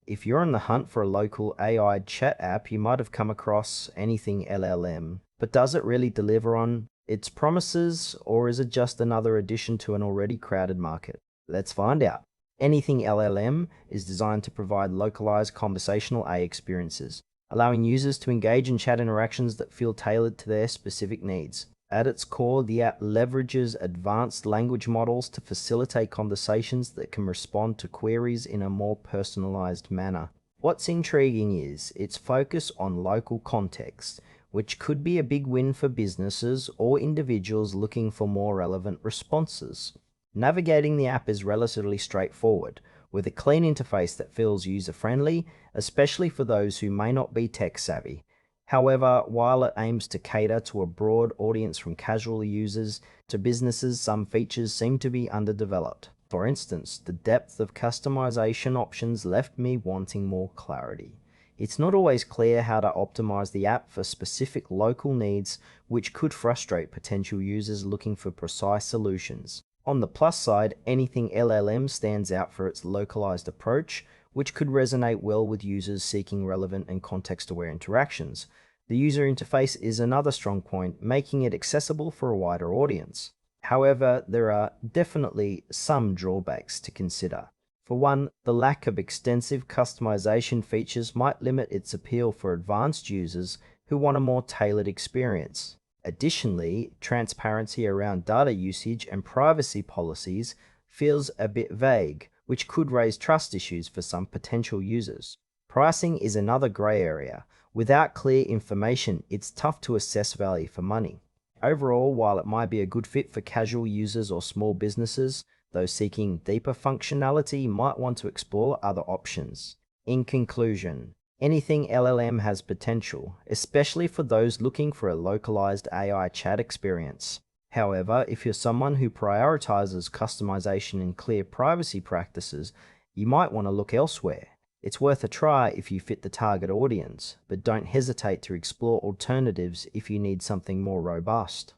if you're on the hunt for a local AI chat app, you might have come across AnythingLLM. But does it really deliver on its promises, or is it just another addition to an already crowded market? Let's find out. AnythingLLM is designed to provide localized conversational AI experiences, allowing users to engage in chat interactions that feel tailored to their specific needs. At its core, the app leverages advanced language models to facilitate conversations that can respond to queries in a more personalized manner. What's intriguing is its focus on local context, which could be a big win for businesses or individuals looking for more relevant responses. Navigating the app is relatively straightforward, with a clean interface that feels user-friendly, especially for those who may not be tech-savvy. However, while it aims to cater to a broad audience from casual users to businesses, some features seem to be underdeveloped. For instance, the depth of customization options left me wanting more clarity. It's not always clear how to optimize the app for specific local needs, which could frustrate potential users looking for precise solutions. On the plus side, AnythingLLM stands out for its localized approach, which could resonate well with users seeking relevant and context-aware interactions. The user interface is another strong point, making it accessible for a wider audience. However, there are definitely some drawbacks to consider. For one, the lack of extensive customization features might limit its appeal for advanced users who want a more tailored experience. Additionally, transparency around data usage and privacy policies feels a bit vague, which could raise trust issues for some potential users. Pricing is another grey area. Without clear information, it's tough to assess value for money. Overall, while it might be a good fit for casual users or small businesses, those seeking deeper functionality might want to explore other options. In conclusion, AnythingLLM has potential, especially for those looking for a localized AI chat experience. However, if you're someone who prioritizes customization and clear privacy practices, you might want to look elsewhere. It's worth a try if you fit the target audience, but don't hesitate to explore alternatives if you need something more robust.